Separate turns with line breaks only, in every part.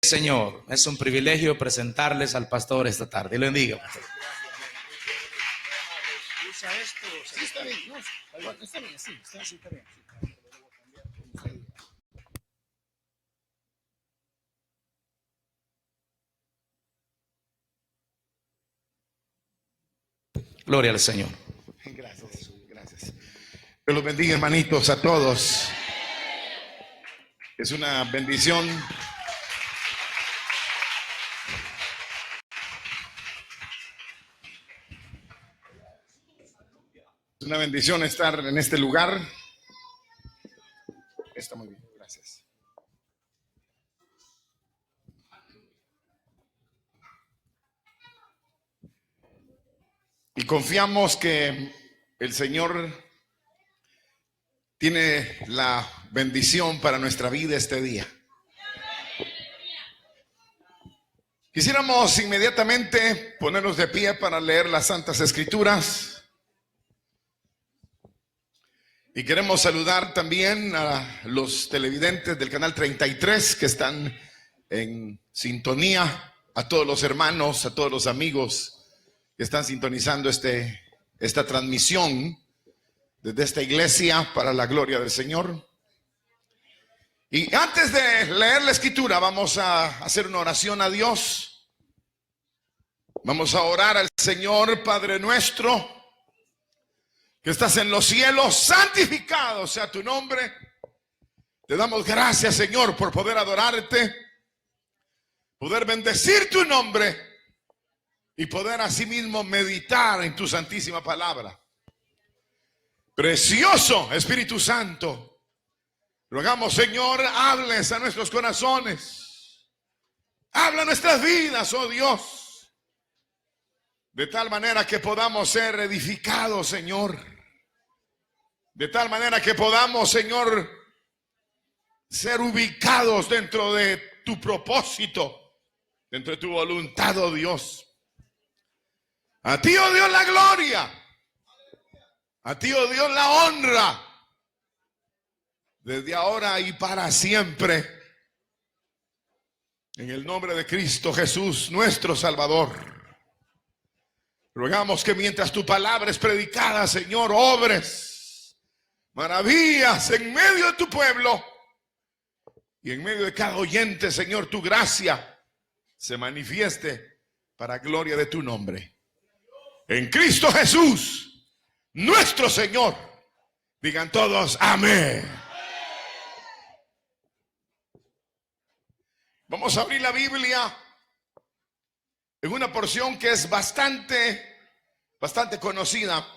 Señor, es un privilegio presentarles al pastor esta tarde. Dios lo bendiga, pastor. Gloria al Señor.
Gracias, gracias. Dios los bendiga, hermanitos, a todos. Es una bendición estar en este lugar. Está muy bien, gracias. Y confiamos que el Señor tiene la bendición para nuestra vida este día. Quisiéramos inmediatamente ponernos de pie para leer las Santas Escrituras. Y queremos saludar también a los televidentes del canal 33 que están en sintonía, a todos los hermanos, a todos los amigos que están sintonizando esta transmisión desde esta iglesia para la gloria del Señor. Y antes de leer la escritura, vamos a hacer una oración a Dios. Vamos a orar al Señor. Padre nuestro que estás en los cielos, santificado sea tu nombre. Te damos gracias, Señor, por poder adorarte, poder bendecir tu nombre y poder asimismo meditar en tu santísima palabra. Precioso Espíritu Santo, rogamos, Señor, hables a nuestros corazones, habla a nuestras vidas, oh Dios, de tal manera que podamos ser edificados, Señor, de tal manera que podamos, Señor, ser ubicados dentro de tu propósito, dentro de tu voluntad, oh Dios. A ti, oh Dios, la gloria. A ti, oh Dios, la honra. Desde ahora y para siempre. En el nombre de Cristo Jesús, nuestro Salvador. Rogamos que mientras tu palabra es predicada, Señor, obres maravillas en medio de tu pueblo. Y en medio de cada oyente, Señor, tu gracia se manifieste para gloria de tu nombre. En Cristo Jesús, nuestro Señor. Digan todos, amén. Vamos a abrir la Biblia en una porción que es bastante conocida.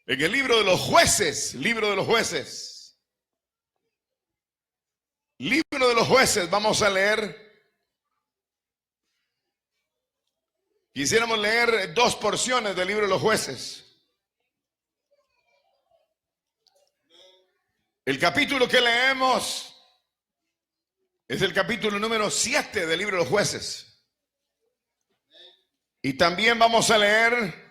En el libro de los jueces, libro de los jueces. Libro de los jueces, vamos a leer. Quisiéramos leer dos porciones del libro de los jueces. El capítulo que leemos es el capítulo número 7 del libro de los jueces. Y también vamos a leer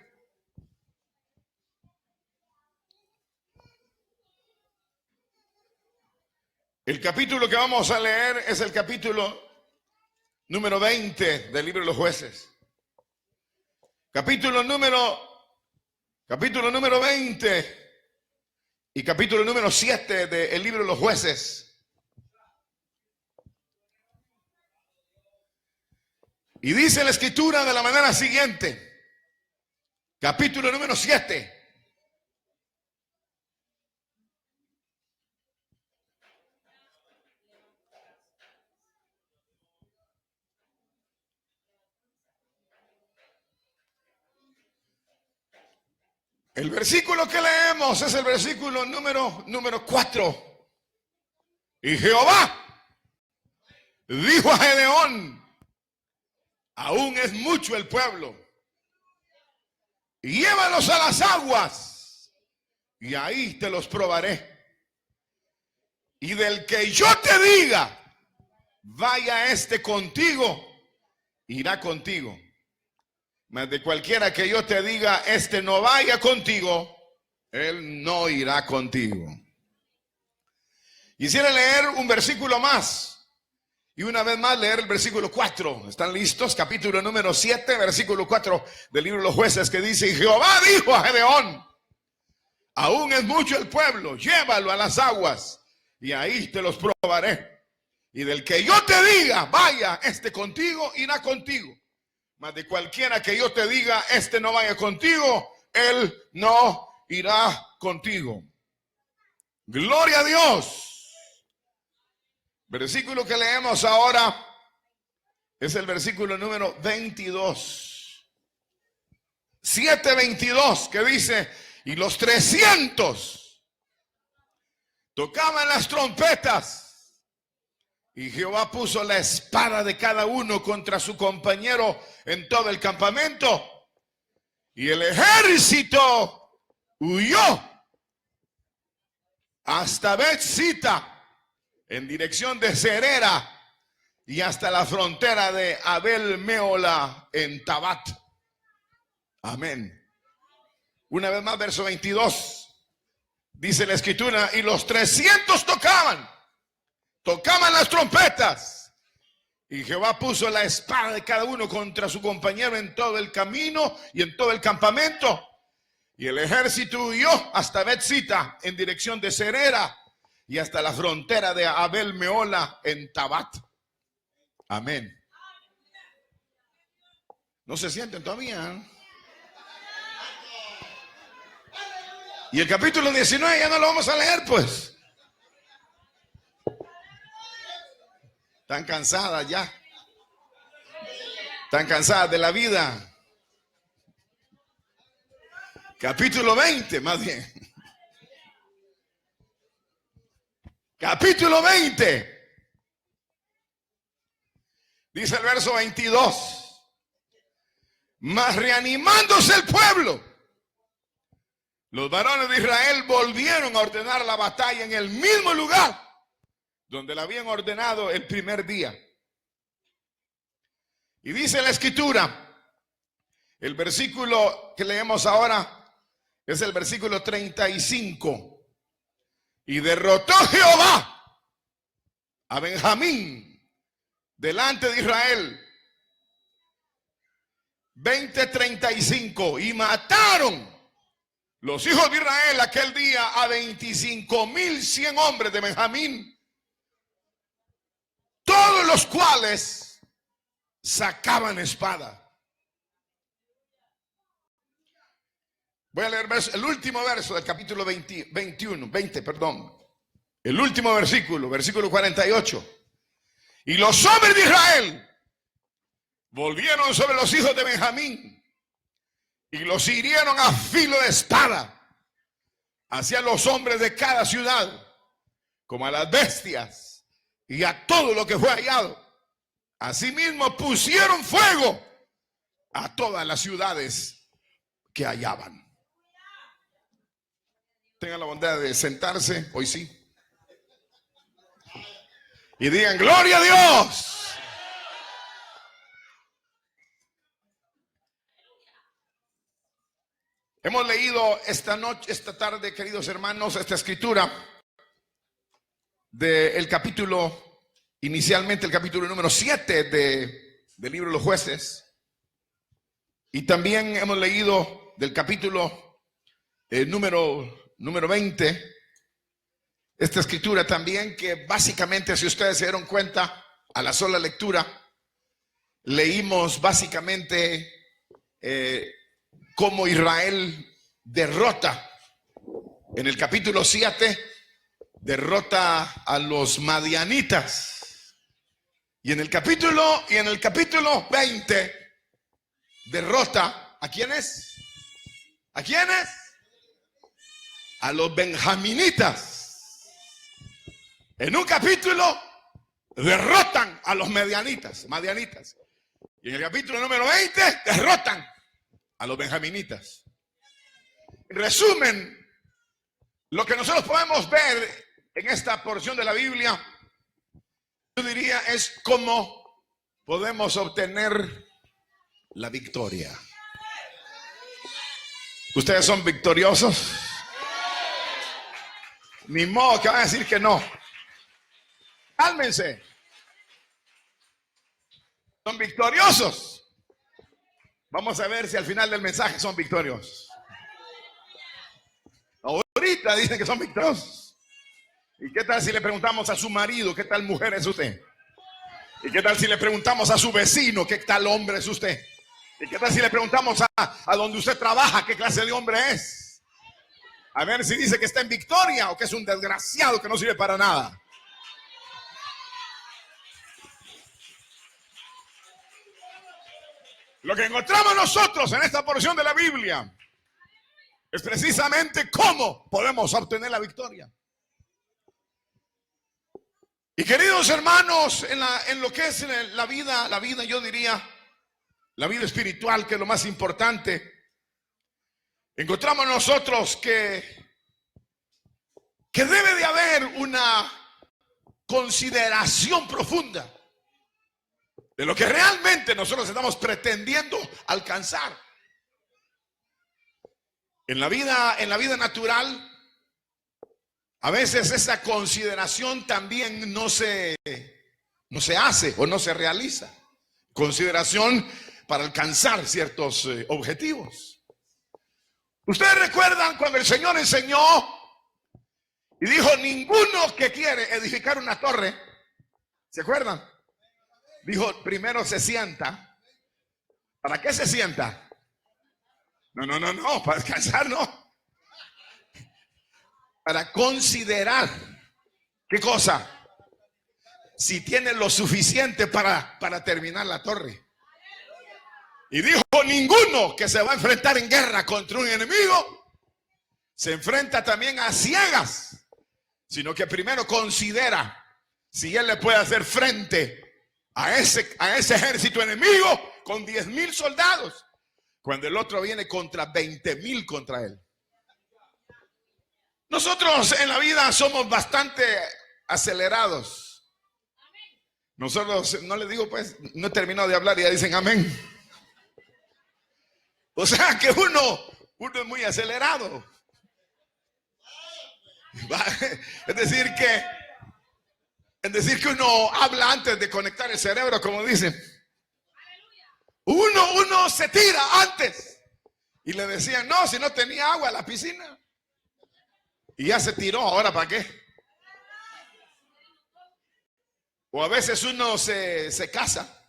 el capítulo que vamos a leer es el capítulo número 20 del libro de los jueces. Capítulo número 20 y capítulo número 7 del libro de los jueces. Y dice la escritura de la manera siguiente. Capítulo número 7. El versículo que leemos es el versículo número 4. Y Jehová dijo a Gedeón: aún es mucho el pueblo, llévalos a las aguas y ahí te los probaré. Y del que yo te diga, vaya este contigo, irá contigo. Mas de cualquiera que yo te diga, este no vaya contigo, él no irá contigo. Quisiera leer un versículo más. Y una vez más leer el versículo 4. ¿Están listos? Capítulo número 7, versículo 4 del libro de los Jueces, que dice: y Jehová dijo a Gedeón: aún es mucho el pueblo, llévalo a las aguas y ahí te los probaré. Y del que yo te diga, vaya este contigo, irá contigo. Mas de cualquiera que yo te diga, este no vaya contigo, él no irá contigo. Gloria a Dios. Versículo que leemos ahora es el versículo número 22. 7:22, que dice: y los 300 tocaban las trompetas, y Jehová puso la espada de cada uno contra su compañero en todo el campamento, y el ejército huyó hasta Bet-sita, en dirección de Serera, y hasta la frontera de Abel-mehola en Tabat. Amén. Una vez más, verso 22. Dice la escritura: y los 300 tocaban las trompetas, y Jehová puso la espada de cada uno contra su compañero en todo el camino y en todo el campamento. Y el ejército huyó hasta Bet-sita, en dirección de Serera, y hasta la frontera de Abel-mehola en Tabat. Amén. ¿No se sienten todavía? Y el capítulo 19 ya no lo vamos a leer, pues. Están cansadas ya. Están cansadas de la vida. Capítulo 20, más bien. Capítulo 20. Dice el verso 22. Mas reanimándose el pueblo, los varones de Israel volvieron a ordenar la batalla en el mismo lugar donde la habían ordenado el primer día. Y dice la escritura, el versículo que leemos ahora es el versículo 35. Y derrotó Jehová a Benjamín delante de Israel. 20:35. Y mataron los hijos de Israel aquel día a 25,100 hombres de Benjamín, todos los cuales sacaban espada. Voy a leer el último verso del capítulo 20. El último versículo, versículo 48. Y los hombres de Israel volvieron sobre los hijos de Benjamín y los hirieron a filo de espada hacia los hombres de cada ciudad, como a las bestias y a todo lo que fue hallado. Asimismo pusieron fuego a todas las ciudades que hallaban. Tengan la bondad de sentarse, hoy sí. Y digan: ¡gloria a Dios! Hemos leído esta tarde, queridos hermanos, esta escritura del capítulo, inicialmente el capítulo número 7 del libro de los Jueces. Y también hemos leído del capítulo número 20, esta escritura también, que básicamente, si ustedes se dieron cuenta, a la sola lectura, leímos básicamente cómo Israel derrota. En el capítulo 7, derrota a los madianitas. Y en el capítulo 20, derrota ¿a quiénes? ¿A quiénes? A los benjaminitas. En un capítulo derrotan a los madianitas. Y en el capítulo número 20 derrotan a los benjaminitas. En resumen, lo que nosotros podemos ver en esta porción de la Biblia, yo diría, es cómo podemos obtener la victoria. ¿Ustedes son victoriosos? Ni modo que van a decir que no. Cálmense. Son victoriosos. Vamos a ver si al final del mensaje son victoriosos. Ahorita dicen que son victoriosos. ¿Y qué tal si le preguntamos a su marido qué tal mujer es usted? ¿Y qué tal si le preguntamos a su vecino qué tal hombre es usted? ¿Y qué tal si le preguntamos a donde usted trabaja qué clase de hombre es? A ver si dice que está en victoria o que es un desgraciado que no sirve para nada. Lo que encontramos nosotros en esta porción de la Biblia es precisamente cómo podemos obtener la victoria. Y queridos hermanos, en lo que es la vida, yo diría, la vida espiritual, que es lo más importante, encontramos nosotros que debe de haber una consideración profunda de lo que realmente nosotros estamos pretendiendo alcanzar. En la vida natural, a veces esa consideración también no se hace o no se realiza. Consideración para alcanzar ciertos objetivos. Ustedes recuerdan cuando el Señor enseñó y dijo: ninguno que quiere edificar una torre, ¿se acuerdan? Dijo: primero se sienta. ¿Para qué se sienta? No, para descansar no. Para considerar, ¿qué cosa? Si tiene lo suficiente para terminar la torre. Y dijo: ninguno que se va a enfrentar en guerra contra un enemigo se enfrenta también a ciegas, sino que primero considera si él le puede hacer frente a ese ejército enemigo con 10,000 soldados, cuando el otro viene contra 20,000 contra él. Nosotros en la vida somos bastante acelerados. Nosotros, no les digo pues, no he terminado de hablar y ya dicen amén. O sea que uno es muy acelerado. Es decir que uno habla antes de conectar el cerebro, como dicen. Uno se tira antes. Y le decían: no, si no tenía agua en la piscina. Y ya se tiró, ¿ahora para qué? O a veces uno se casa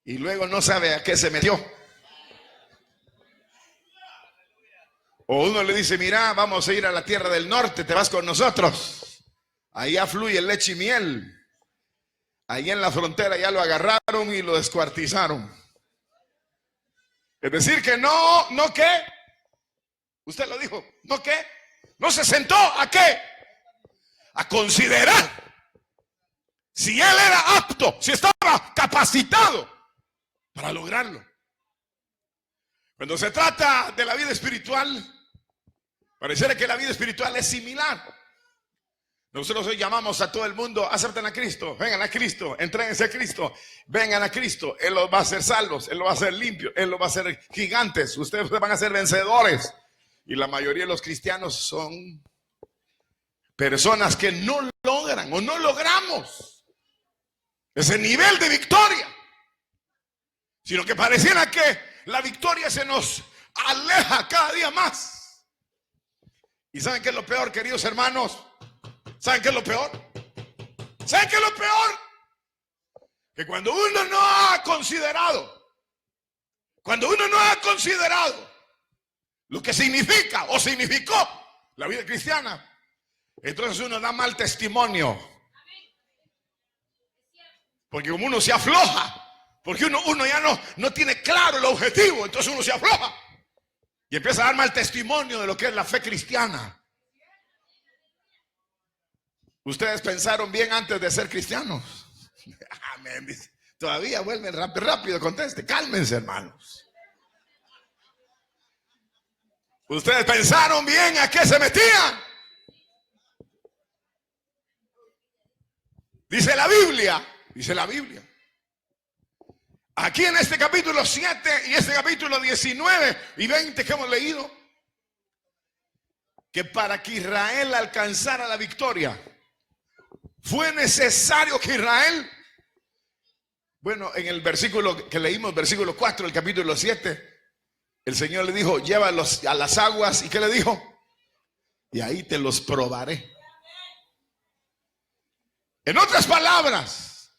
y luego no sabe a qué se metió. O uno le dice: mira, vamos a ir a la tierra del norte, te vas con nosotros. Ahí afluye leche y miel. Ahí en la frontera ya lo agarraron y lo descuartizaron. Es decir que no ¿qué? Usted lo dijo, ¿no qué? No se sentó ¿a qué? A considerar si él era apto, si estaba capacitado para lograrlo. Cuando se trata de la vida espiritual, pareciera que la vida espiritual es similar. Nosotros hoy llamamos a todo el mundo: acepten a Cristo, vengan a Cristo, entréguense a Cristo, vengan a Cristo. Él los va a hacer salvos, Él los va a hacer limpios, Él los va a hacer gigantes, ustedes van a ser vencedores. Y la mayoría de los cristianos son personas que no logran o no logramos ese nivel de victoria, sino que pareciera que la victoria se nos aleja cada día más. ¿Y saben qué es lo peor, queridos hermanos? ¿Saben qué es lo peor? ¿Saben qué es lo peor? Que cuando uno no ha considerado lo que significa o significó la vida cristiana, entonces uno da mal testimonio. Porque como uno se afloja, porque uno ya no tiene claro el objetivo, entonces uno se afloja y empieza a dar mal testimonio de lo que es la fe cristiana. ¿Ustedes pensaron bien antes de ser cristianos? Amén. Todavía vuelven rápido, conteste. Cálmense, hermanos. ¿Ustedes pensaron bien a qué se metían? Dice la Biblia. Aquí en este capítulo 7 y este capítulo 19 y 20 que hemos leído, que para que Israel alcanzara la victoria, fue necesario que Israel Bueno, en el versículo que leímos, versículo 4 del capítulo 7, el Señor le dijo, llévalos a las aguas. ¿Y qué le dijo? Y ahí te los probaré. En otras palabras,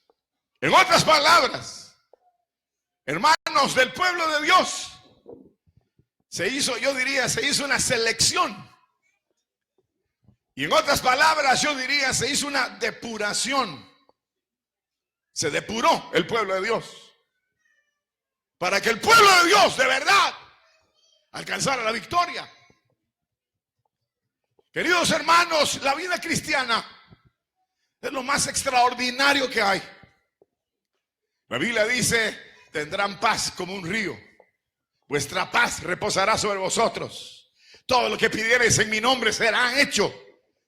hermanos del pueblo de Dios, se hizo una selección. Y en otras palabras, yo diría, se hizo una depuración. Se depuró el pueblo de Dios. Para que el pueblo de Dios, de verdad, alcanzara la victoria. Queridos hermanos, la vida cristiana es lo más extraordinario que hay. La Biblia dice, tendrán paz como un río. Vuestra paz reposará sobre vosotros. Todo lo que pidiereis en mi nombre será hecho.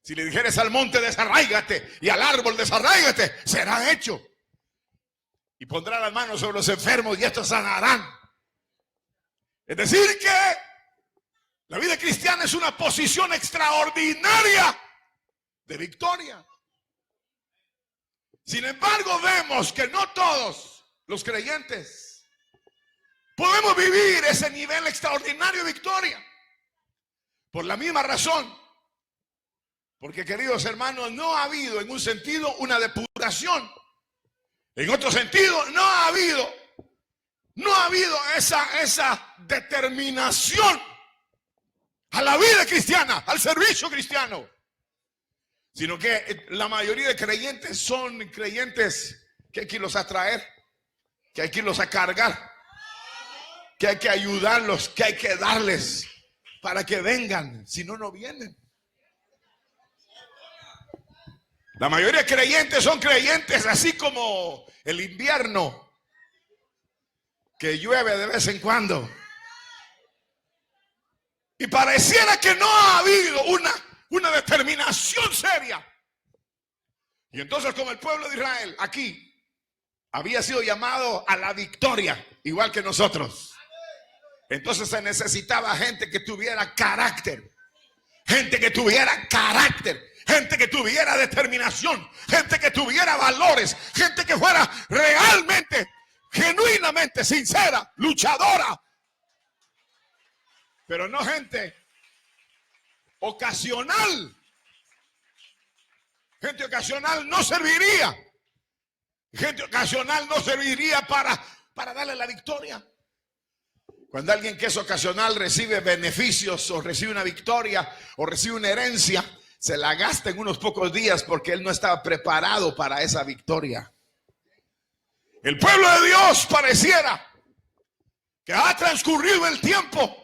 Si le dijeres al monte, desarráigate, y al árbol, desarráigate, será hecho. Y pondrá las manos sobre los enfermos y estos sanarán. Es decir que la vida cristiana es una posición extraordinaria de victoria. Sin embargo, vemos que no todos los creyentes podemos vivir ese nivel extraordinario de victoria. Por la misma razón. Porque, queridos hermanos, no ha habido en un sentido una depuración. En otro sentido, no ha habido esa determinación a la vida cristiana, al servicio cristiano. Sino que la mayoría de creyentes son creyentes que hay que irlos a traer, que hay que irlos a cargar, que hay que ayudarlos, que hay que darles para que vengan, si no, no vienen. La mayoría de creyentes son creyentes así como el invierno, que llueve de vez en cuando. Y pareciera que no ha habido una determinación seria. Y entonces, como el pueblo de Israel aquí había sido llamado a la victoria, igual que nosotros, entonces se necesitaba gente que tuviera carácter. Gente que tuviera carácter. Gente que tuviera determinación, gente que tuviera valores, gente que fuera realmente, genuinamente sincera, luchadora. Pero no gente ocasional. Gente ocasional no serviría. Gente ocasional no serviría para darle la victoria. Cuando alguien que es ocasional recibe beneficios o recibe una victoria o recibe una herencia, se la gasta en unos pocos días porque él no estaba preparado para esa victoria. El pueblo de Dios pareciera que ha transcurrido el tiempo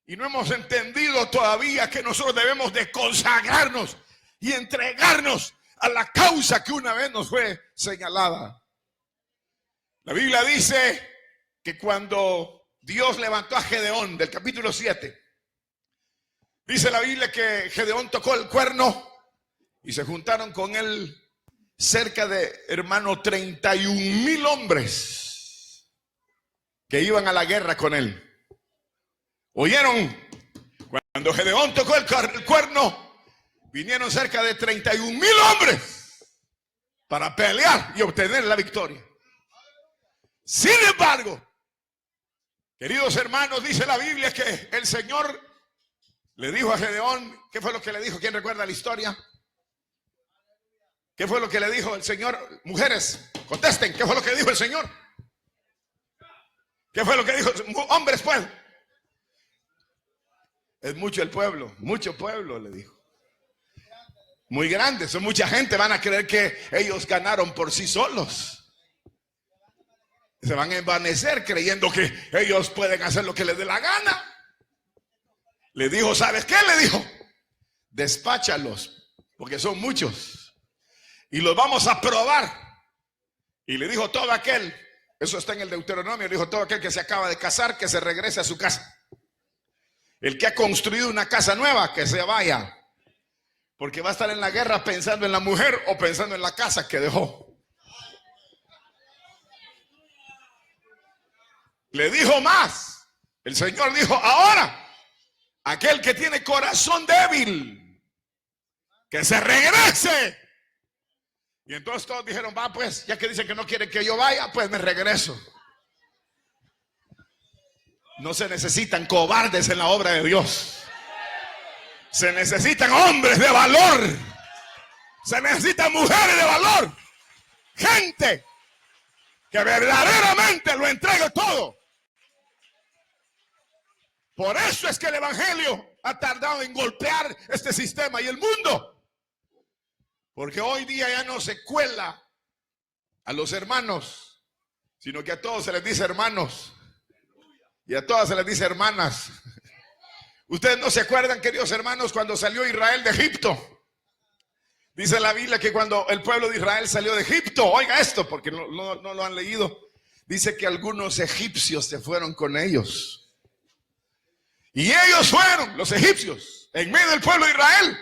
y no hemos entendido todavía que nosotros debemos de consagrarnos y entregarnos a la causa que una vez nos fue señalada. La Biblia dice que cuando Dios levantó a Gedeón, del capítulo 7, dice la Biblia que Gedeón tocó el cuerno y se juntaron con él cerca de, hermano, 31,000 hombres que iban a la guerra con él. ¿Oyeron? Cuando Gedeón tocó el cuerno, vinieron cerca de 31,000 hombres para pelear y obtener la victoria. Sin embargo, queridos hermanos, dice la Biblia que el Señor le dijo a Gedeón, ¿qué fue lo que le dijo? ¿Quién recuerda la historia? ¿Qué fue lo que le dijo el Señor? Mujeres, contesten, ¿qué fue lo que dijo el Señor? ¿Qué fue lo que dijo? Hombres, pues. Es mucho el pueblo, mucho pueblo, le dijo. Muy grande, son mucha gente, van a creer que ellos ganaron por sí solos. Se van a envanecer creyendo que ellos pueden hacer lo que les dé la gana. Le dijo, ¿sabes qué? Le dijo, despáchalos, porque son muchos, y los vamos a probar. Y le dijo, todo aquel, eso está en el Deuteronomio, le dijo, todo aquel que se acaba de casar, que se regrese a su casa. El que ha construido una casa nueva, que se vaya, porque va a estar en la guerra pensando en la mujer o pensando en la casa que dejó. Le dijo más, el Señor dijo, ahora aquel que tiene corazón débil, que se regrese Y entonces todos dijeron, va pues, ya que dicen que no quieren que yo vaya, pues me regreso. No se necesitan cobardes en la obra de Dios. Se necesitan hombres de valor. Se necesitan mujeres de valor. Gente que verdaderamente lo entregue todo. Por eso es que el evangelio ha tardado en golpear este sistema y el mundo. Porque hoy día ya no se cuela a los hermanos, sino que a todos se les dice hermanos y a todas se les dice hermanas. Ustedes no se acuerdan, queridos hermanos, cuando salió Israel de Egipto. Dice la Biblia que cuando el pueblo de Israel salió de Egipto, oiga esto porque no lo han leído, dice que algunos egipcios se fueron con ellos. Y ellos fueron, los egipcios, en medio del pueblo de Israel,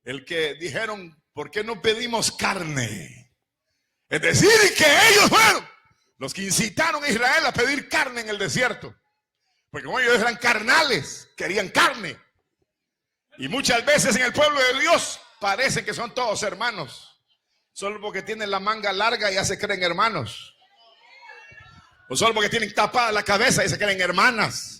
el que dijeron, ¿por qué no pedimos carne? Es decir, que ellos fueron los que incitaron a Israel a pedir carne en el desierto. Porque como ellos eran carnales, querían carne. Y muchas veces en el pueblo de Dios parece que son todos hermanos. Solo porque tienen la manga larga ya se creen hermanos. O solo porque tienen tapada la cabeza y se creen hermanas.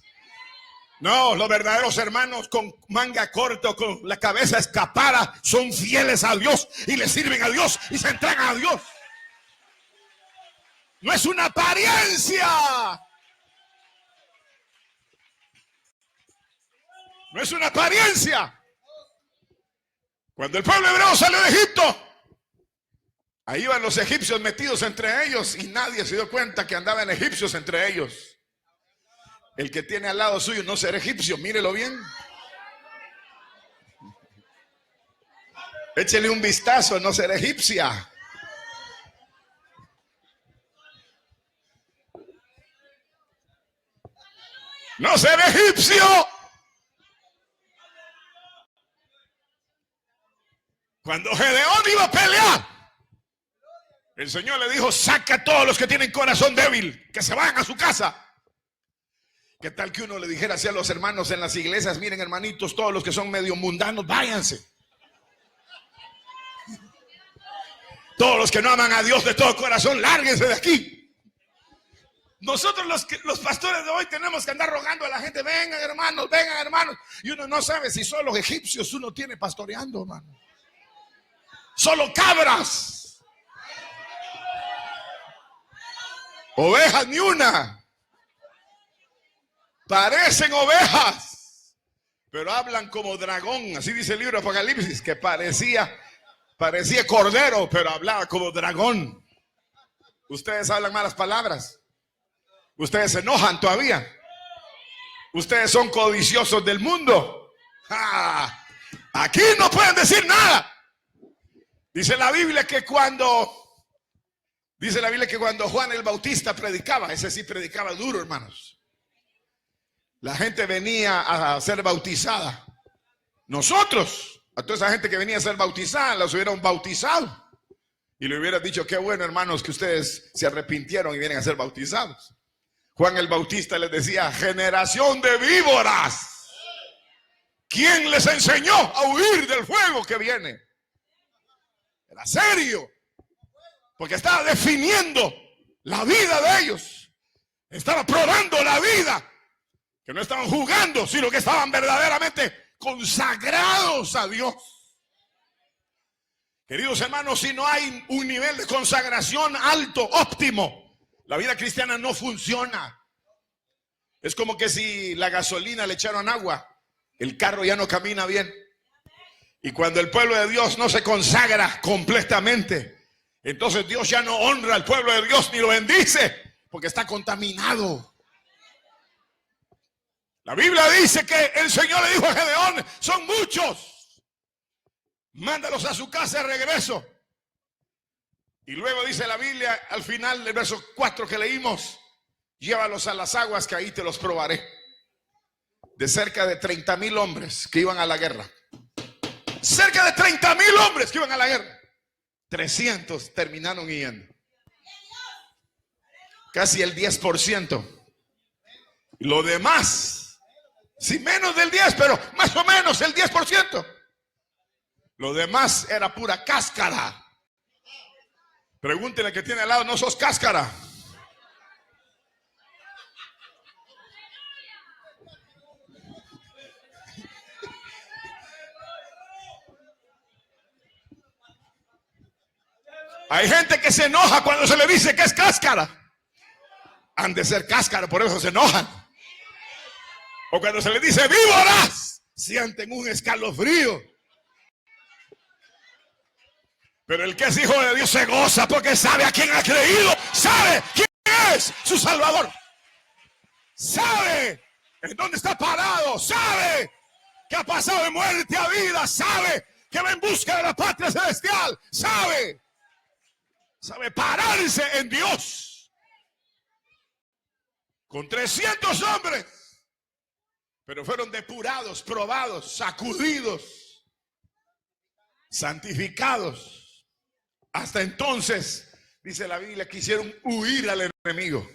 No, los verdaderos hermanos con manga corta, con la cabeza escapada, son fieles a Dios y le sirven a Dios y se entregan a Dios. No es una apariencia. No es una apariencia. Cuando el pueblo hebreo salió de Egipto, ahí iban los egipcios metidos entre ellos y nadie se dio cuenta que andaban egipcios entre ellos. El que tiene al lado suyo no será egipcio, mírelo bien. Échele un vistazo, no será egipcia. No será egipcio. Cuando Gedeón iba a pelear, el Señor le dijo, saca a todos los que tienen corazón débil, que se vayan a su casa. ¿Qué tal que uno le dijera así a los hermanos en las iglesias? Miren, hermanitos, todos los que son medio mundanos, váyanse. Todos los que no aman a Dios de todo corazón, lárguense de aquí. Nosotros los pastores de hoy tenemos que andar rogando a la gente, vengan hermanos, vengan hermanos. Y uno no sabe si son los egipcios uno tiene pastoreando, hermano. Solo cabras. Ovejas ni una. Parecen ovejas, pero hablan como dragón. Así dice el libro de Apocalipsis, que parecía cordero, pero hablaba como dragón. Ustedes hablan malas palabras. Ustedes se enojan todavía. Ustedes son codiciosos del mundo. ¡Ah! Aquí no pueden decir nada. Dice la Biblia que cuando Juan el Bautista predicaba, ese sí predicaba duro, hermanos. La gente venía a ser bautizada. Nosotros, a toda esa gente que venía a ser bautizada, los hubieran bautizado. Y le hubieran dicho, qué bueno, hermanos, que ustedes se arrepintieron y vienen a ser bautizados. Juan el Bautista les decía, generación de víboras. ¿Quién les enseñó a huir del fuego que viene? Era serio. Porque estaba definiendo la vida de ellos. Estaba probando la vida. Que no estaban jugando, sino que estaban verdaderamente consagrados a Dios. Queridos hermanos, si no hay un nivel de consagración alto, óptimo, la vida cristiana no funciona. Es como que si la gasolina le echaron agua, el carro ya no camina bien. Y cuando el pueblo de Dios no se consagra completamente, entonces Dios ya no honra al pueblo de Dios ni lo bendice, porque está contaminado. La Biblia dice que el Señor le dijo a Gedeón, son muchos, mándalos a su casa de regreso. Y luego dice la Biblia al final del verso 4 que leímos, llévalos a las aguas que ahí te los probaré. De cerca de 30,000 hombres que iban a la guerra. Cerca de 30,000 hombres que iban a la guerra. 300 terminaron yendo. Casi el 10%. Lo demás, sí, menos del 10, pero más o menos el 10%. Lo demás era pura cáscara. Pregúntele al que tiene al lado, no sos cáscara. Hay gente que se enoja cuando se le dice que es cáscara. Han de ser cáscara, por eso se enojan. O cuando se le dice víboras, sienten un escalofrío. Pero el que es hijo de Dios se goza porque sabe a quién ha creído, sabe quién es su Salvador, sabe en dónde está parado, sabe que ha pasado de muerte a vida, sabe que va en busca de la patria celestial, sabe pararse en Dios. Con 300 hombres, pero fueron depurados, probados, sacudidos, santificados. Hasta entonces, dice la Biblia, quisieron huir al enemigo.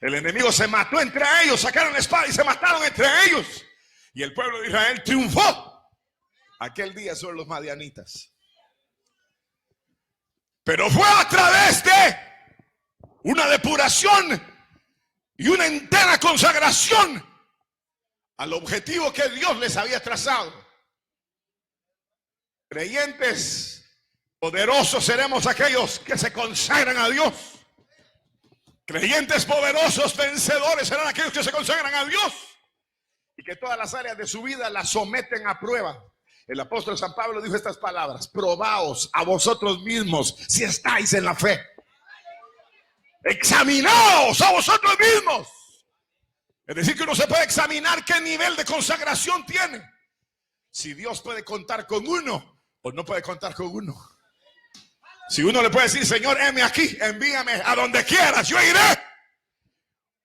El enemigo se mató entre ellos, sacaron la espada y se mataron entre ellos. Y el pueblo de Israel triunfó aquel día sobre los madianitas. Pero fue a través de una depuración y una entera consagración al objetivo que Dios les había trazado. Creyentes poderosos seremos aquellos que se consagran a Dios. Creyentes poderosos, vencedores serán aquellos que se consagran a Dios y que todas las áreas de su vida las someten a prueba. El apóstol San Pablo dijo estas palabras: probaos a vosotros mismos si estáis en la fe. Examinaos a vosotros mismos. Es decir, que uno se puede examinar qué nivel de consagración tiene. Si Dios puede contar con uno o no puede contar con uno. Si uno le puede decir, Señor, heme aquí, envíame a donde quieras, yo iré.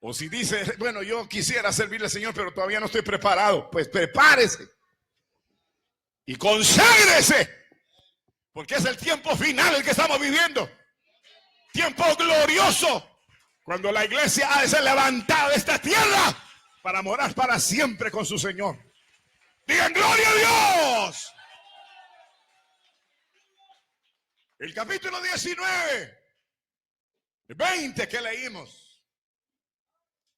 O si dice, bueno, yo quisiera servirle al Señor, pero todavía no estoy preparado. Pues prepárese y conságrese, porque es el tiempo final el que estamos viviendo. Tiempo glorioso, cuando la iglesia ha de ser levantada de esta tierra para morar para siempre con su Señor. Digan gloria a Dios. El capítulo 19, 20 que leímos.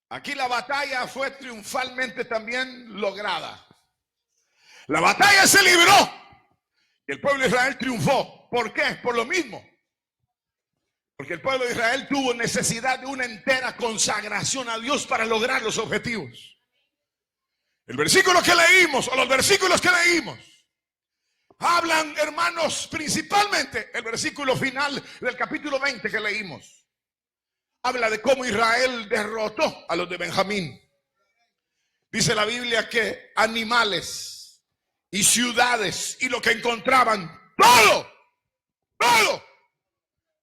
Aquí la batalla fue triunfalmente también lograda. La batalla se libró y el pueblo de Israel triunfó. ¿Por qué? Por lo mismo. Porque el pueblo de Israel tuvo necesidad de una entera consagración a Dios para lograr los objetivos. El versículo que leímos, o los versículos que leímos, hablan, hermanos, principalmente el versículo final del capítulo 20 que leímos. Habla de cómo Israel derrotó a los de Benjamín. Dice la Biblia que animales y ciudades y lo que encontraban, todo,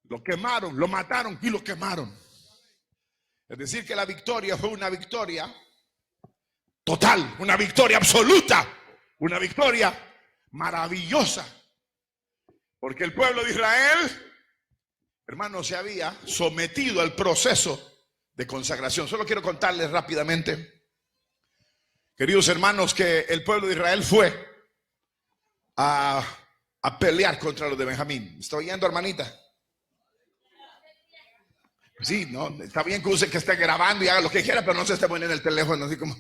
lo quemaron, lo mataron y lo quemaron. Es decir, que la victoria fue una victoria total, una victoria absoluta, una victoria maravillosa, porque el pueblo de Israel, hermanos, se había sometido al proceso de consagración. Solo quiero contarles rápidamente, queridos hermanos, que el pueblo de Israel fue a pelear contra los de Benjamín. ¿Me está oyendo, hermanita? Sí, no, está bien que use, que esté grabando y haga lo que quiera, pero no se esté poniendo el teléfono así como...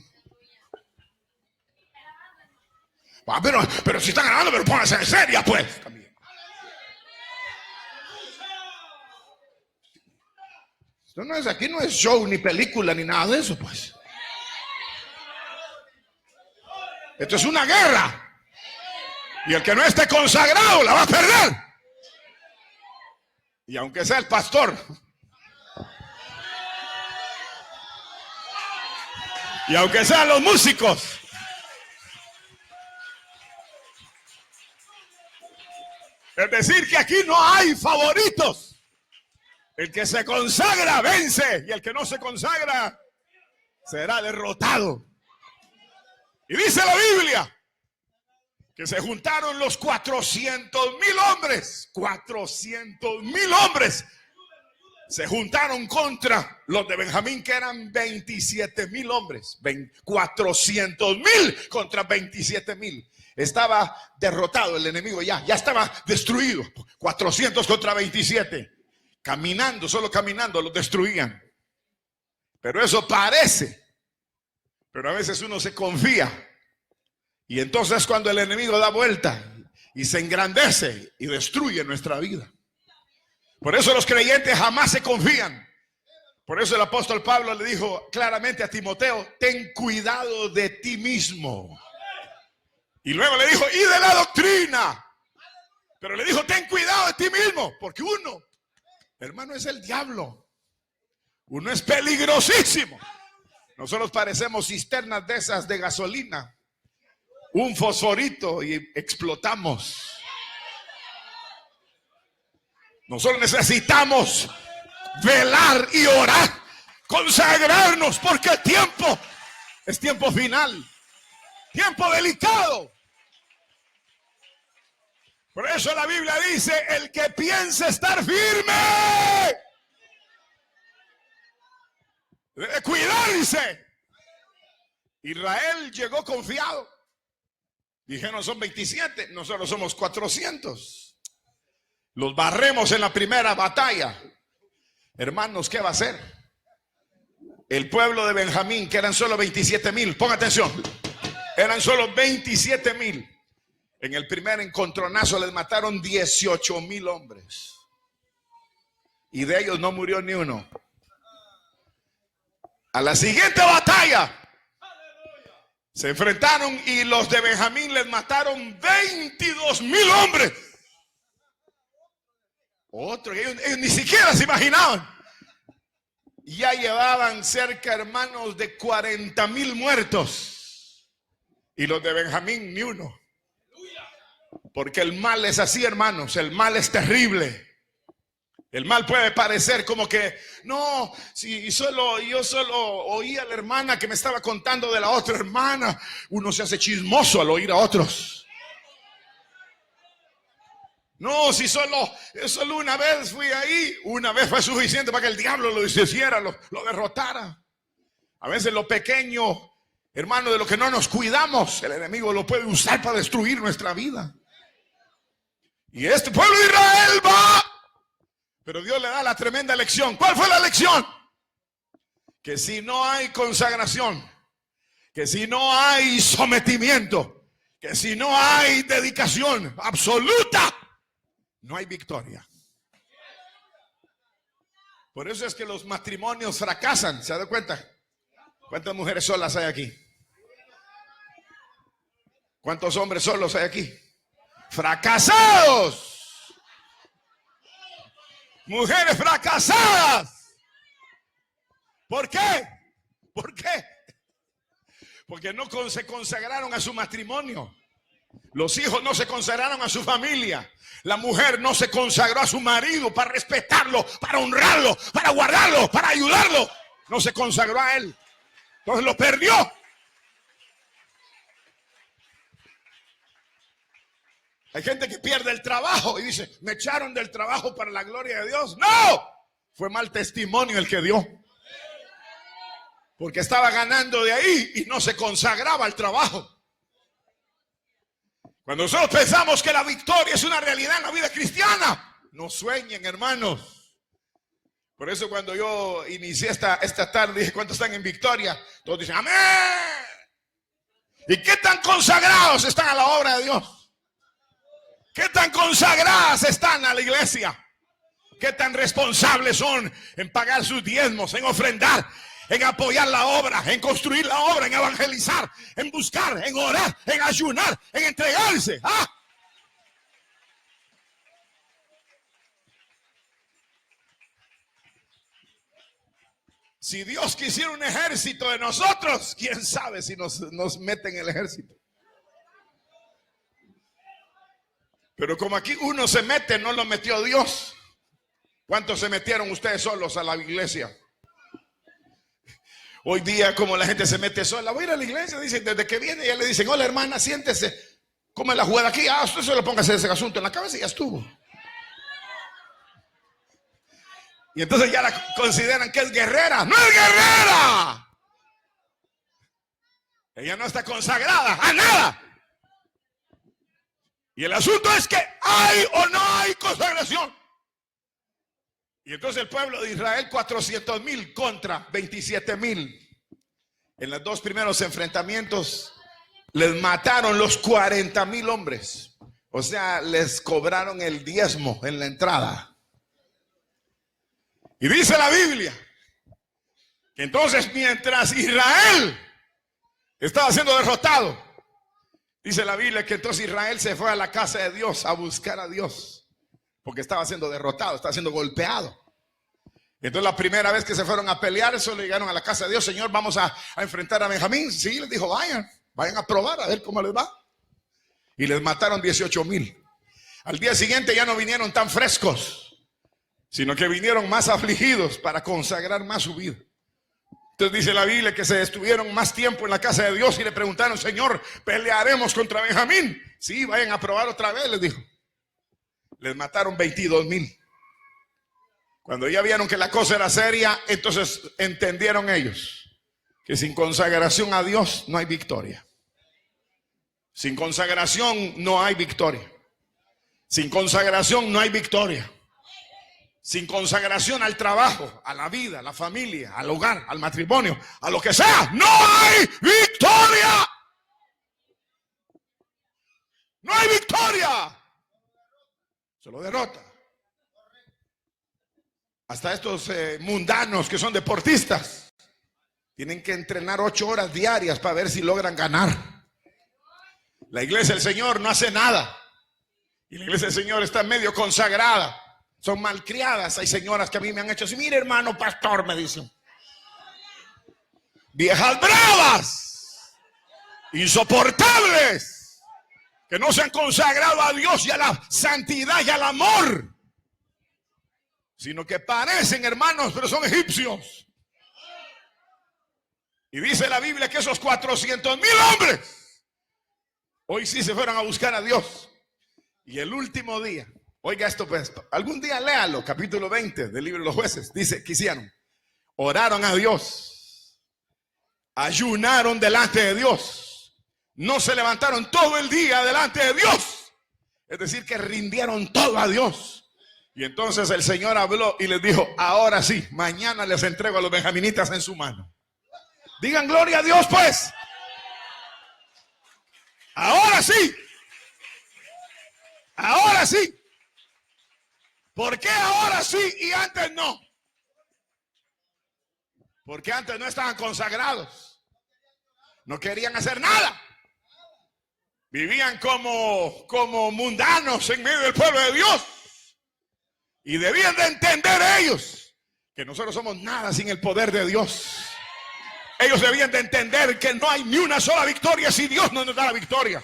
Ah, pero si están grabando, pero pónganse en seria, pues. También. Esto no es, aquí no es show, ni película, ni nada de eso, pues. Esto es una guerra. Y el que no esté consagrado la va a perder. Y aunque sea el pastor, y aunque sean los músicos, es decir, que aquí no hay favoritos. El que se consagra vence y el que no se consagra será derrotado. Y dice la Biblia que se juntaron los 400,000 hombres. 400,000 hombres se juntaron contra los de Benjamín, que eran 27,000 hombres. 400,000 contra 27,000. Estaba derrotado el enemigo, ya estaba destruido. 400 contra 27. Caminando, solo caminando, los destruían. Pero eso parece. Pero a veces uno se confía. Y entonces cuando el enemigo da vuelta y se engrandece y destruye nuestra vida. Por eso los creyentes jamás se confían. Por eso el apóstol Pablo le dijo claramente a Timoteo: ten cuidado de ti mismo. Y luego le dijo: y de la doctrina. Pero le dijo: ten cuidado de ti mismo. Porque uno, hermano, es el diablo. Uno es peligrosísimo. Nosotros parecemos cisternas de esas de gasolina. Un fosforito y explotamos. Nosotros necesitamos velar y orar, consagrarnos, porque el tiempo es tiempo final, tiempo delicado. Por eso la Biblia dice: el que piense estar firme debe cuidarse. Israel llegó confiado. Dijeron: son 27, nosotros somos 400. Los barremos en la primera batalla. Hermanos, ¿qué va a hacer? El pueblo de Benjamín, que eran solo 27,000, ponga atención, eran solo 27,000. En el primer encontronazo les mataron 18,000 hombres. Y de ellos no murió ni uno. A la siguiente batalla se enfrentaron y los de Benjamín les mataron 22,000 hombres. Otro que ellos ni siquiera se imaginaban. Ya llevaban cerca, hermanos, de 40,000 muertos. Y los de Benjamín ni uno. Porque el mal es así, hermanos. El mal es terrible. El mal puede parecer como que, no, si yo solo oí a la hermana que me estaba contando de la otra hermana. Uno se hace chismoso al oír a otros. No, si solo una vez fui ahí, una vez fue suficiente para que el diablo lo deshiciera, lo derrotara. A veces lo pequeño, hermano, de lo que no nos cuidamos, el enemigo lo puede usar para destruir nuestra vida. Y este pueblo de Israel va, pero Dios le da la tremenda lección. ¿Cuál fue la lección? Que si no hay consagración, que si no hay sometimiento, que si no hay dedicación absoluta, no hay victoria. Por eso es que los matrimonios fracasan. ¿Se ha dado cuenta? ¿Cuántas mujeres solas hay aquí? ¿Cuántos hombres solos hay aquí? Fracasados. Mujeres fracasadas. ¿Por qué? ¿Por qué? Porque no se consagraron a su matrimonio. Los hijos no se consagraron a su familia. La mujer no se consagró a su marido para respetarlo, para honrarlo, para guardarlo, para ayudarlo. No se consagró a él. Entonces lo perdió. Hay gente que pierde el trabajo y dice: me echaron del trabajo para la gloria de Dios. ¡No! Fue mal testimonio el que dio. Porque estaba ganando de ahí y no se consagraba al trabajo. Cuando nosotros pensamos que la victoria es una realidad en la vida cristiana, no sueñen, hermanos. Por eso cuando yo inicié esta tarde, dije: ¿cuántos están en victoria? Todos dicen: amén. ¿Y qué tan consagrados están a la obra de Dios? ¿Qué tan consagradas están a la iglesia? ¿Qué tan responsables son en pagar sus diezmos, en ofrendar, en apoyar la obra, en construir la obra, en evangelizar, en buscar, en orar, en ayunar, en entregarse? ¿Ah? Si Dios quisiera un ejército de nosotros, quién sabe si nos meten en el ejército. Pero como aquí uno se mete, no lo metió Dios. ¿Cuántos se metieron ustedes solos a la iglesia? Hoy día, como la gente se mete sola, voy a ir a la iglesia, dicen, desde que viene ya le dicen: hola hermana, siéntese, ¿cómo es la jugada aquí? Ah, usted solo póngase ese asunto en la cabeza y ya estuvo. Y entonces ya la consideran que es guerrera. ¡No es guerrera! Ella no está consagrada a nada. Y el asunto es que hay o no hay consagración. Y entonces el pueblo de Israel, 400,000 contra 27,000. En los dos primeros enfrentamientos les mataron los 40,000 hombres. O sea, les cobraron el diezmo en la entrada. Y dice la Biblia que entonces mientras Israel estaba siendo derrotado, dice la Biblia que entonces Israel se fue a la casa de Dios a buscar a Dios, porque estaba siendo derrotado, estaba siendo golpeado. Entonces la primera vez que se fueron a pelear, eso le llegaron a la casa de Dios. Señor, vamos a enfrentar a Benjamín. Sí, les dijo, vayan a probar a ver cómo les va. Y les mataron 18,000. Al día siguiente ya no vinieron tan frescos, sino que vinieron más afligidos para consagrar más su vida. Entonces dice la Biblia que se estuvieron más tiempo en la casa de Dios y le preguntaron, Señor, ¿pelearemos contra Benjamín? Sí, vayan a probar otra vez, les dijo. Les mataron 22,000. Cuando ya vieron que la cosa era seria, entonces entendieron ellos que sin consagración a Dios no hay victoria. Sin consagración no hay victoria. Sin consagración no hay victoria. Sin consagración al trabajo, a la vida, a la familia, al hogar, al matrimonio, a lo que sea, no hay victoria. No hay victoria. Solo derrota. Hasta estos mundanos que son deportistas tienen que entrenar 8 horas diarias para ver si logran ganar. La iglesia del Señor no hace nada. Y la iglesia del Señor está medio consagrada. Son malcriadas. Hay señoras que a mí me han hecho así. Mire, hermano pastor, me dicen. Viejas bravas, insoportables, que no se han consagrado a Dios y a la santidad y al amor, sino que parecen hermanos, pero son egipcios. Y dice la Biblia que esos 400,000 hombres hoy sí se fueron a buscar a Dios. Y el último día, oiga esto pues, algún día léalo, capítulo 20 del libro de los Jueces. Dice que hicieron, oraron a Dios, ayunaron delante de Dios, no se levantaron todo el día delante de Dios. Es decir, que rindieron todo a Dios. Y entonces el Señor habló y les dijo, ahora sí, mañana les entrego a los benjaminitas en su mano. Digan gloria a Dios pues. Ahora sí. Ahora sí. ¿Por qué ahora sí y antes no? Porque antes no estaban consagrados. No querían hacer nada. Vivían como mundanos en medio del pueblo de Dios. Y debían de entender ellos que nosotros somos nada sin el poder de Dios. Ellos debían de entender que no hay ni una sola victoria si Dios no nos da la victoria.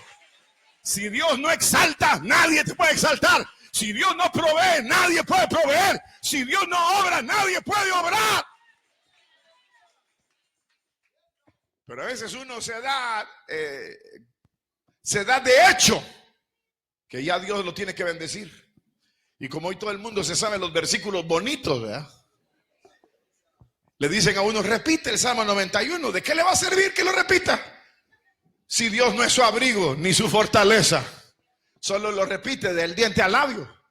Si Dios no exalta, nadie te puede exaltar. Si Dios no provee, nadie puede proveer. Si Dios no obra, nadie puede obrar. Pero a veces uno se da de hecho que ya Dios lo tiene que bendecir. Y como hoy todo el mundo se sabe los versículos bonitos, ¿verdad? Le dicen a uno, repite el Salmo 91. ¿De qué le va a servir que lo repita? Si Dios no es su abrigo ni su fortaleza, solo lo repite del diente al labio.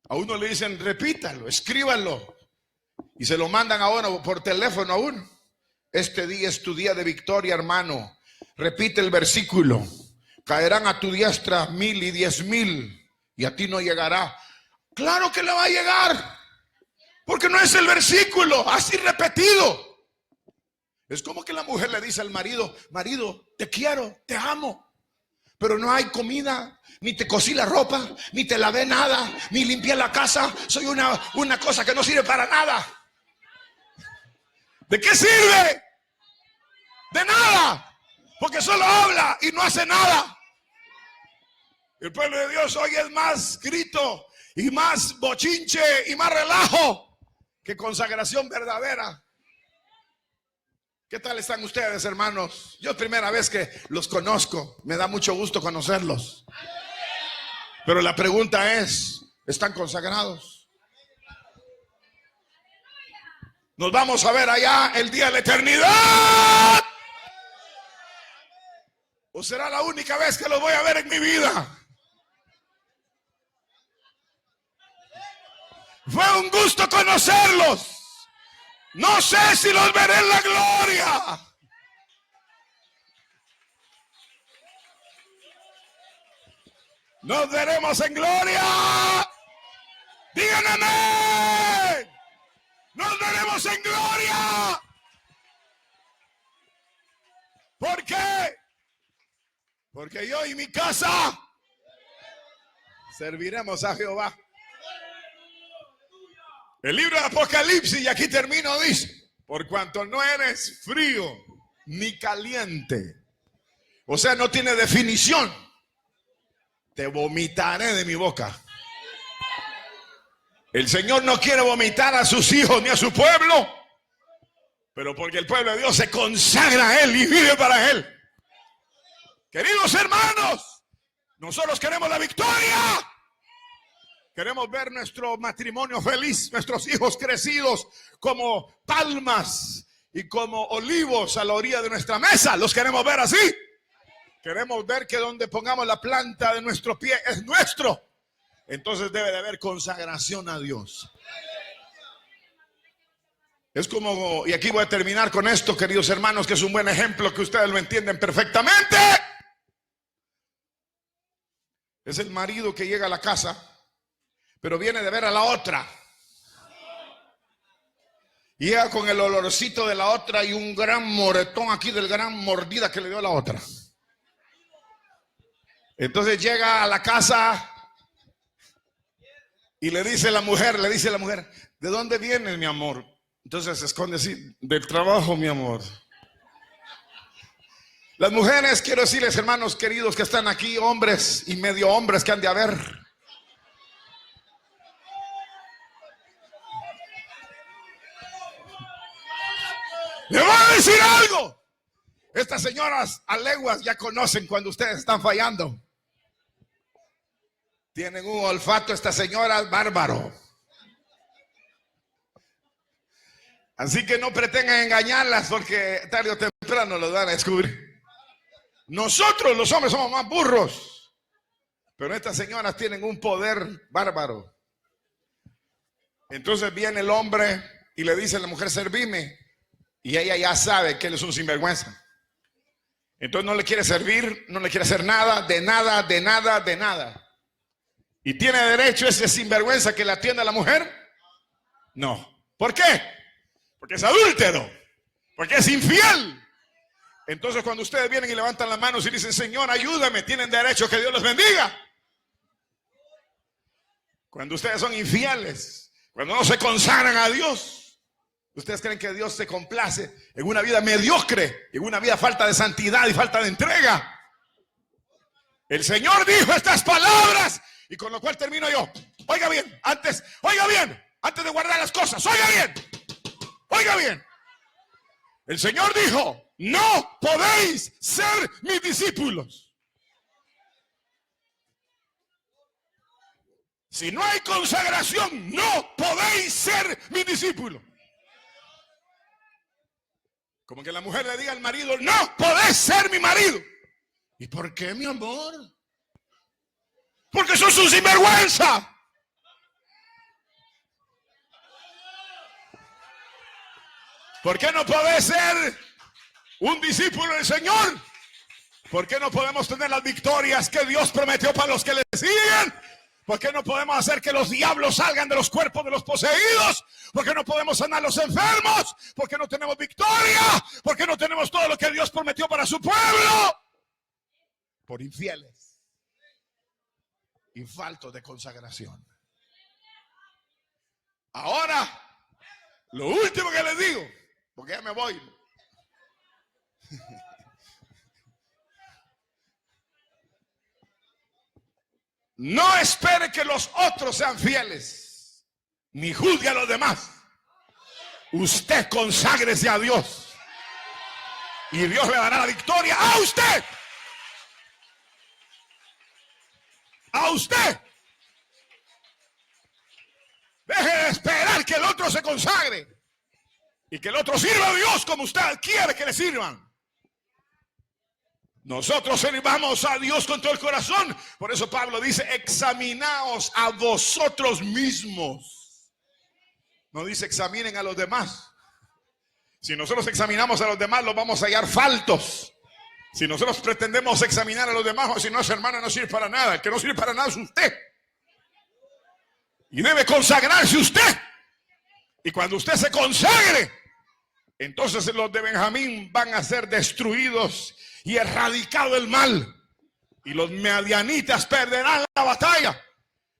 A uno le dicen, repítalo, escríbanlo. Y se lo mandan ahora por teléfono a uno. Este día es tu día de victoria, hermano. Repite el versículo. Caerán a tu diestra 1,000 y 10,000. Y a ti no llegará. Claro que le va a llegar. Porque no es el versículo así repetido. Es como que la mujer le dice al marido, marido, te quiero, te amo. Pero no hay comida, ni te cosí la ropa, ni te lavé nada, ni limpié la casa. Soy una cosa que no sirve para nada. ¿De qué sirve? De nada. Porque solo habla y no hace nada. El pueblo de Dios hoy es más grito y más bochinche y más relajo que consagración verdadera. ¿Qué tal están ustedes, hermanos? Yo es primera vez que los conozco. Me da mucho gusto conocerlos. Pero la pregunta es, ¿están consagrados? Nos vamos a ver allá el día de la eternidad. ¿O será la única vez que los voy a ver en mi vida? Fue un gusto conocerlos. No sé si los veré en la gloria. Nos veremos en gloria. Digan amén. Nos veremos en gloria. ¿Por qué? Porque yo y mi casa serviremos a Jehová. El libro de Apocalipsis, y aquí termino, dice: por cuanto no eres frío ni caliente, o sea, no tiene definición, te vomitaré de mi boca. El Señor no quiere vomitar a sus hijos ni a su pueblo, pero porque el pueblo de Dios se consagra a Él y vive para Él. Queridos hermanos, nosotros queremos la victoria. Queremos ver nuestro matrimonio feliz, nuestros hijos crecidos como palmas y como olivos a la orilla de nuestra mesa. Los queremos ver así. Queremos ver que donde pongamos la planta de nuestro pie es nuestro. Entonces debe de haber consagración a Dios. Es como, y aquí voy a terminar con esto, queridos hermanos, que es un buen ejemplo que ustedes lo entienden perfectamente. Es el marido que llega a la casa, pero viene de ver a la otra. Llega con el olorcito de la otra y un gran moretón aquí del gran mordida que le dio a la otra. Entonces llega a la casa y le dice la mujer, ¿de dónde vienes, mi amor? Entonces se esconde así: del trabajo, mi amor. Las mujeres, quiero decirles, hermanos queridos que están aquí, hombres y medio hombres que han de haber, le voy a decir algo. Estas señoras a leguas ya conocen cuando ustedes están fallando. Tienen un olfato estas señoras bárbaro. Así que no pretendan engañarlas, porque tarde o temprano lo van a descubrir. Nosotros los hombres somos más burros, pero estas señoras tienen un poder bárbaro. Entonces viene el hombre y le dice a la mujer: servime. Y ella ya sabe que él es un sinvergüenza. Entonces no le quiere servir, no le quiere hacer nada, de nada, de nada, de nada. ¿Y tiene derecho ese sinvergüenza que le atienda a la mujer? No. ¿Por qué? Porque es adúltero, porque es infiel. Entonces cuando ustedes vienen y levantan las manos y dicen: Señor, ayúdame, tienen derecho, que Dios los bendiga. Cuando ustedes son infieles, cuando no se consagran a Dios, ustedes creen que Dios se complace en una vida mediocre, en una vida falta de santidad y falta de entrega. El Señor dijo estas palabras, y con lo cual termino yo. Oiga bien, antes de guardar las cosas, oiga bien. El Señor dijo: no podéis ser mis discípulos si no hay consagración. No podéis ser mis discípulos. Como que la mujer le diga al marido: no podés ser mi marido. ¿Y por qué, mi amor? Porque sos un sinvergüenza. ¿Por qué no podés ser un discípulo del Señor? ¿Por qué no podemos tener las victorias que Dios prometió para los que le siguen? ¿Por qué no podemos hacer que los diablos salgan de los cuerpos de los poseídos? ¿Por qué no podemos sanar a los enfermos? ¿Por qué no tenemos victoria? ¿Por qué no tenemos todo lo que Dios prometió para su pueblo? Por infieles y faltos de consagración. Ahora, lo último que les digo, porque ya me voy. No espere que los otros sean fieles, ni juzgue a los demás. Usted conságrese a Dios y Dios le dará la victoria a usted. A usted. Deje de esperar que el otro se consagre y que el otro sirva a Dios como usted quiere que le sirvan. Nosotros servimos a Dios con todo el corazón. Por eso Pablo dice, examinaos a vosotros mismos. No dice examinen a los demás. Si nosotros examinamos a los demás, los vamos a hallar faltos. Si nosotros pretendemos examinar a los demás, o si no, ese hermano no sirve para nada. El que no sirve para nada es usted. Y debe consagrarse usted. Y cuando usted se consagre, entonces los de Benjamín van a ser destruidos y erradicado el mal. Y los madianitas perderán la batalla.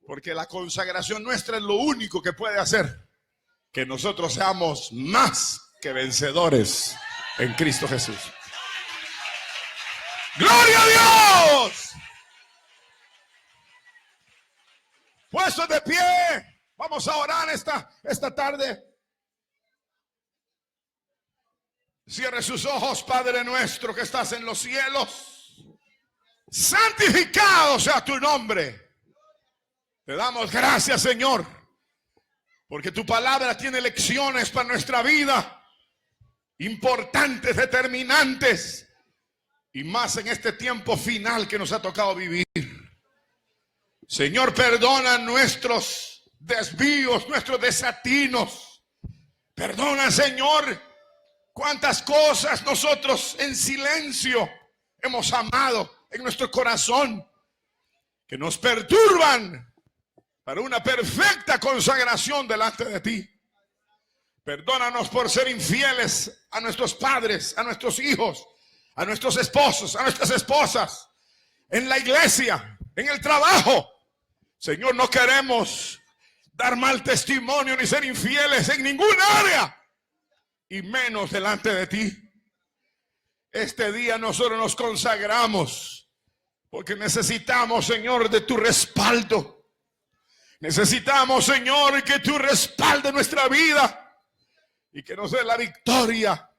Porque la consagración nuestra es lo único que puede hacer que nosotros seamos más que vencedores en Cristo Jesús. ¡Gloria a Dios! Puestos de pie, vamos a orar esta tarde. Cierre sus ojos, Padre nuestro que estás en los cielos. Santificado sea tu nombre. Te damos gracias, Señor, porque tu palabra tiene lecciones para nuestra vida, importantes, determinantes, y más en este tiempo final que nos ha tocado vivir. Señor, perdona nuestros desvíos, nuestros desatinos. Perdona, Señor, cuántas cosas nosotros en silencio hemos amado en nuestro corazón, que nos perturban para una perfecta consagración delante de ti. Perdónanos por ser infieles a nuestros padres, a nuestros hijos, a nuestros esposos, a nuestras esposas, en la iglesia, en el trabajo. Señor, no queremos dar mal testimonio ni ser infieles en ninguna área, y menos delante de ti. Este día nosotros nos consagramos porque necesitamos, Señor, de tu respaldo. Necesitamos, Señor, que tú respaldes nuestra vida y que nos dé la victoria.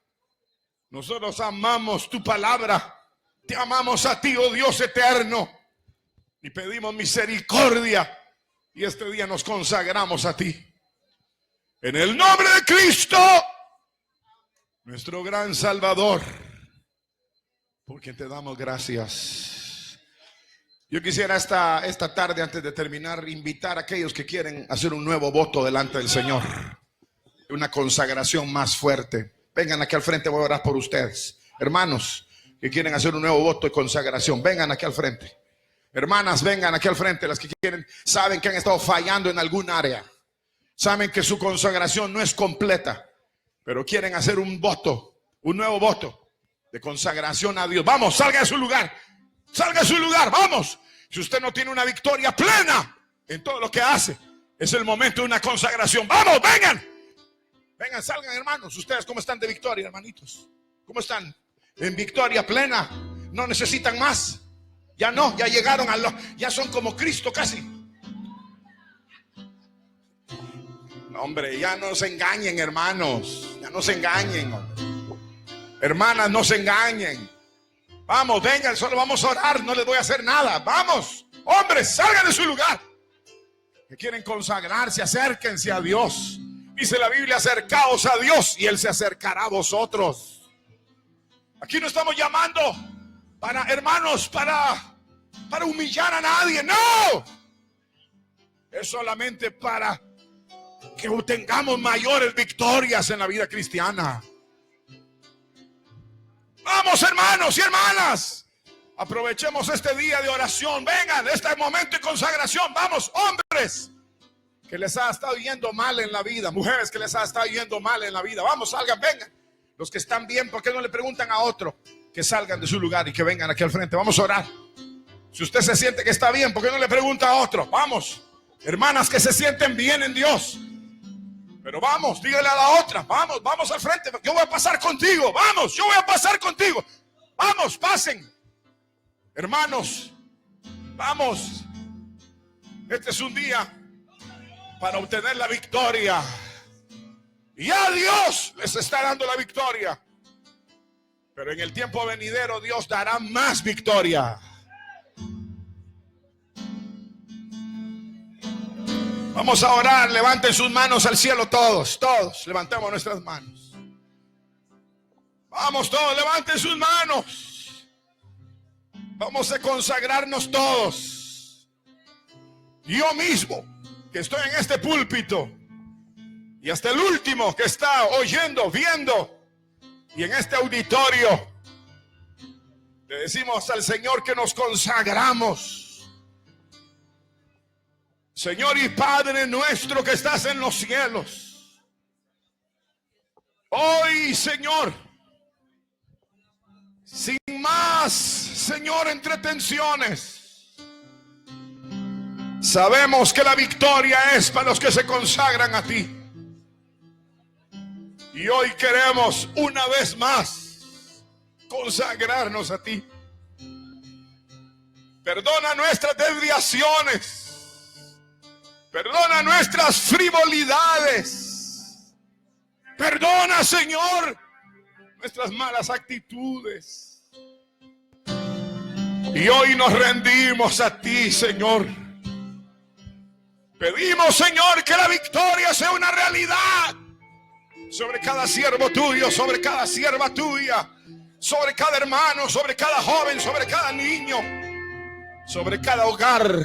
Nosotros amamos tu palabra. Te amamos a ti, oh Dios eterno, y pedimos misericordia. Y este día nos consagramos a ti. En el nombre de Cristo, nuestro gran Salvador, por quien te damos gracias. Yo quisiera esta tarde, antes de terminar, invitar a aquellos que quieren hacer un nuevo voto delante del Señor, una consagración más fuerte. Vengan aquí al frente, voy a orar por ustedes. Hermanos que quieren hacer un nuevo voto de consagración, vengan aquí al frente. Hermanas, vengan aquí al frente. Las que quieren, saben que han estado fallando en algún área, saben que su consagración no es completa, pero quieren hacer un voto, un nuevo voto de consagración a Dios. Vamos, salga de su lugar. Salga de su lugar, vamos. Si usted no tiene una victoria plena en todo lo que hace, es el momento de una consagración. Vamos, vengan. Vengan, salgan, hermanos. Ustedes, ¿cómo están de victoria, hermanitos? ¿Cómo están? En victoria plena. No necesitan más. Ya no, ya llegaron ya son como Cristo casi. No, hombre, ya no se engañen, hermanos. Ya no se engañen. Hermanas, no se engañen. Vamos, vengan, solo vamos a orar. No les voy a hacer nada. Vamos, hombres, salgan de su lugar. Que quieren consagrarse, acérquense a Dios. Dice la Biblia, acercaos a Dios y Él se acercará a vosotros. Aquí no estamos llamando para, hermanos, para humillar a nadie. No. Es solamente para que tengamos mayores victorias en la vida cristiana. Vamos, hermanos y hermanas, aprovechemos este día de oración. Vengan, este momento de consagración. Vamos, hombres que les ha estado yendo mal en la vida, mujeres que les ha estado yendo mal en la vida. Vamos, salgan, vengan. Los que están bien, ¿por qué no le preguntan a otro que salgan de su lugar y que vengan aquí al frente? Vamos a orar. Si usted se siente que está bien, ¿por qué no le pregunta a otro? Vamos, hermanas que se sienten bien en Dios. Pero vamos, dígale a la otra, vamos al frente, yo voy a pasar contigo, vamos, yo voy a pasar contigo. Vamos, pasen. Hermanos, vamos. Este es un día para obtener la victoria. Y a Dios les está dando la victoria. Pero en el tiempo venidero Dios dará más victoria. Vamos a orar, levanten sus manos al cielo todos, levantemos nuestras manos. Vamos todos, levanten sus manos. Vamos a consagrarnos todos. Yo mismo, que estoy en este púlpito, y hasta el último que está oyendo, viendo, y en este auditorio, le decimos al Señor que nos consagramos. Señor y Padre nuestro que estás en los cielos, hoy, Señor, sin más, Señor, entretenciones, sabemos que la victoria es para los que se consagran a ti. Y hoy queremos una vez más consagrarnos a ti. Perdona nuestras desviaciones. Perdona nuestras frivolidades. Perdona, Señor, nuestras malas actitudes. Y hoy nos rendimos a ti, Señor. Pedimos, Señor, que la victoria sea una realidad sobre cada siervo tuyo, sobre cada sierva tuya, sobre cada hermano, sobre cada joven, sobre cada niño, sobre cada hogar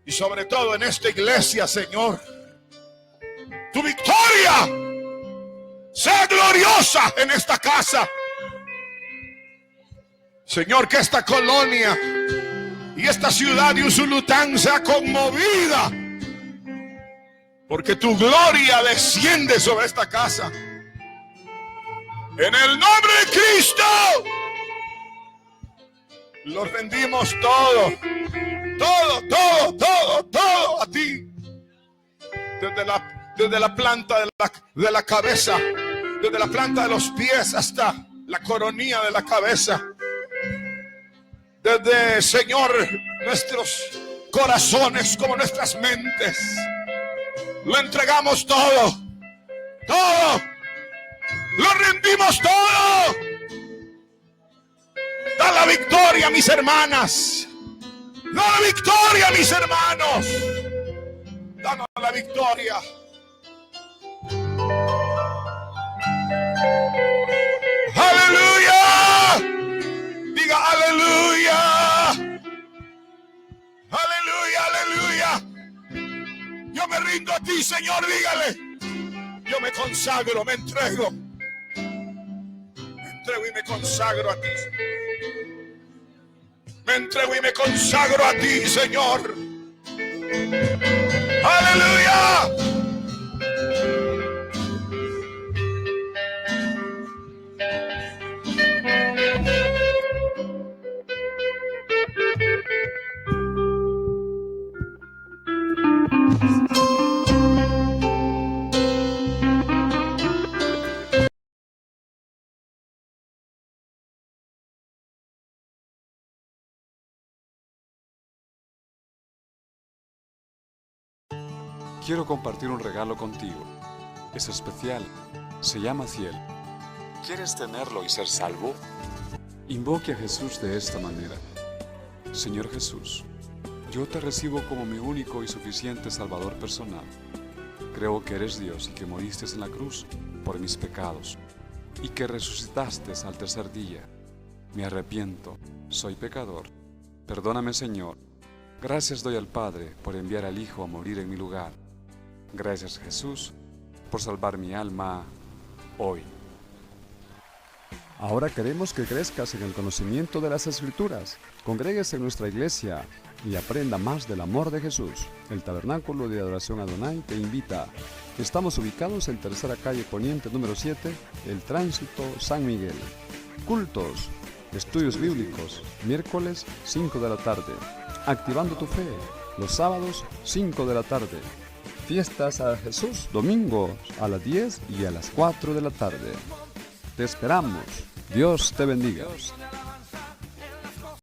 y sobre todo en esta iglesia, Señor. Tu victoria sea gloriosa en esta casa. Señor, que esta colonia y esta ciudad de Usulután sea conmovida, porque tu gloria desciende sobre esta casa. En el nombre de Cristo, lo rendimos todo a ti. Desde la planta de la cabeza, desde la planta de los pies hasta la coronilla de la cabeza. Desde, Señor, nuestros corazones como nuestras mentes. Lo entregamos todo. Lo rendimos todo. Da la victoria, mis hermanas. Da la victoria, mis hermanos. Danos la victoria. Aleluya. Diga aleluya. Aleluya, aleluya. Yo me rindo a ti, Señor, dígale. Yo me consagro, me entrego. Me entrego y me consagro a ti. Me entrego y me consagro a ti, Señor. Aleluya.
Quiero compartir un regalo contigo. Es especial. Se llama cielo. ¿Quieres tenerlo y ser salvo? Invoque a Jesús de esta manera. Señor Jesús, yo te recibo como mi único y suficiente Salvador personal. Creo que eres Dios y que moriste en la cruz por mis pecados y que resucitaste al tercer día. Me arrepiento, soy pecador. Perdóname, Señor. Gracias doy al Padre por enviar al Hijo a morir en mi lugar. Gracias, Jesús, por salvar mi alma hoy.
Ahora queremos que crezcas en el conocimiento de las Escrituras. Congréguese en nuestra iglesia y aprenda más del amor de Jesús. El Tabernáculo de Adoración Adonai te invita. Estamos ubicados en Tercera Calle Poniente número 7, El Tránsito, San Miguel. Cultos, estudios bíblicos, miércoles 5 de la tarde. Activando tu fe, los sábados 5 de la tarde. Fiestas a Jesús, domingos a las 10 y a las 4 de la tarde. Te esperamos. Dios te bendiga.